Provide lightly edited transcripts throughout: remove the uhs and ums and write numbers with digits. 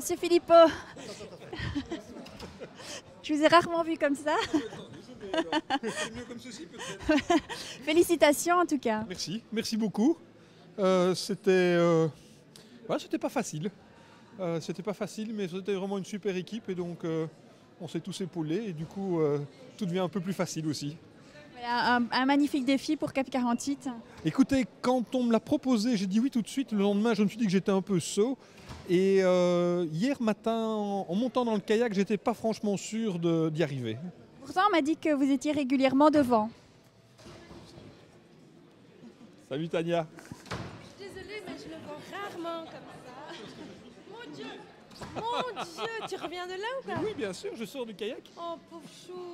Monsieur Philippot, je vous ai rarement vu comme ça. C'est mieux comme ceci peut-être. Félicitations en tout cas. Merci beaucoup. C'était pas facile. C'était pas facile, mais c'était vraiment une super équipe et donc on s'est tous épaulés et du coup tout devient un peu plus facile aussi. Voilà, un magnifique défi pour Cap 48. Écoutez, quand on me l'a proposé, j'ai dit oui tout de suite. Le lendemain, je me suis dit que j'étais un peu sot. Et hier matin, en montant dans le kayak, j'étais pas franchement sûr d'y arriver. Pourtant, on m'a dit que vous étiez régulièrement devant. Salut Tania. Désolée, mais je le vois rarement comme ça. Mon Dieu! Mon Dieu! Tu reviens de là ou quoi? Oui, bien sûr, je sors du kayak. Oh, pauvre chou!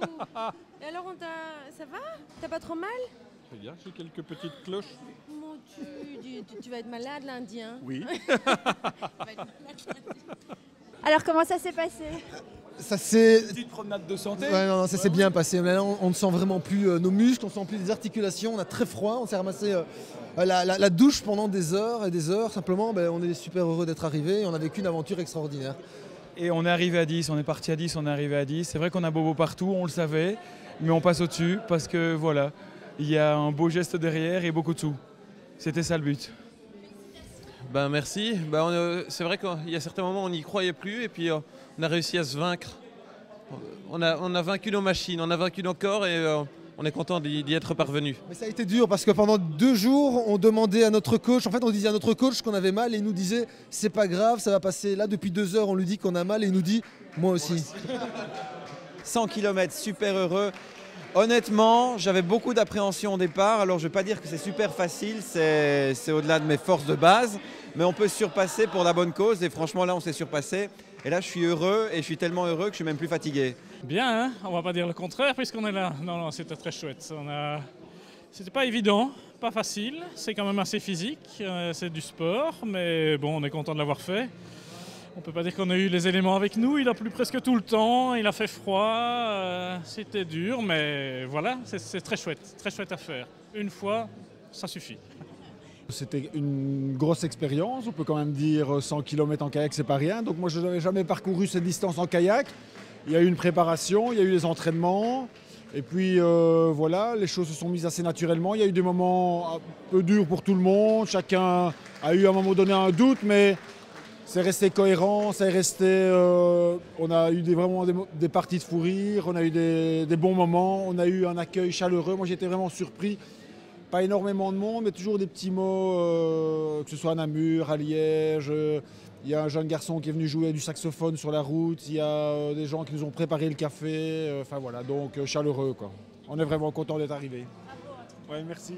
Et alors, ça va? T'as pas trop mal? Regarde, j'ai quelques petites cloches. Mon Dieu, tu vas être malade lundi, hein? Oui. Alors, comment ça s'est passé? Ça s'est... Petite promenade de santé. Ouais, non, ça s'est bien passé. Maintenant, on ne sent vraiment plus nos muscles, on ne sent plus les articulations, on a très froid, on s'est ramassé la douche pendant des heures et des heures. Simplement, on est super heureux d'être arrivé et on a vécu une aventure extraordinaire. Et on est arrivé à 10, on est parti à 10, on est arrivé à 10. C'est vrai qu'on a bobo partout, on le savait, mais on passe au-dessus parce que voilà, il y a un beau geste derrière et beaucoup de sous. C'était ça le but. Merci. C'est vrai qu'il y a certains moments où on n'y croyait plus et puis on a réussi à se vaincre. On a vaincu nos machines, on a vaincu nos corps et on est content d'y être parvenu. Mais ça a été dur parce que pendant 2 jours, on demandait à notre coach, on disait à notre coach qu'on avait mal et il nous disait c'est pas grave, ça va passer. Là, depuis 2 heures, on lui dit qu'on a mal et il nous dit moi aussi. 100 km, super heureux. Honnêtement, j'avais beaucoup d'appréhension au départ, alors je ne vais pas dire que c'est super facile, c'est au-delà de mes forces de base, mais on peut se surpasser pour la bonne cause et franchement là on s'est surpassé. Et là je suis heureux et je suis tellement heureux que je suis même plus fatigué. Bien, hein, on va pas dire le contraire puisqu'on est là. Non, c'était très chouette. C'était pas évident, pas facile, c'est quand même assez physique, c'est du sport, mais bon, on est content de l'avoir fait. On peut pas dire qu'on a eu les éléments avec nous, il a plu presque tout le temps, il a fait froid, c'était dur, mais voilà, c'est très chouette à faire. Une fois, ça suffit. C'était une grosse expérience, on peut quand même dire 100 km en kayak, c'est pas rien. Donc moi, je n'avais jamais parcouru cette distance en kayak. Il y a eu une préparation, il y a eu les entraînements. Et puis voilà, les choses se sont mises assez naturellement. Il y a eu des moments un peu durs pour tout le monde. Chacun a eu à un moment donné un doute, mais c'est resté cohérent, c'est resté... on a eu vraiment des parties de fou rire, on a eu des bons moments, on a eu un accueil chaleureux. Moi, j'étais vraiment surpris. Pas énormément de monde, mais toujours des petits mots, que ce soit à Namur, à Liège. Il y a un jeune garçon qui est venu jouer du saxophone sur la route. Il y a des gens qui nous ont préparé le café. Enfin voilà, donc chaleureux quoi. On est vraiment content d'être arrivé. Ouais, merci.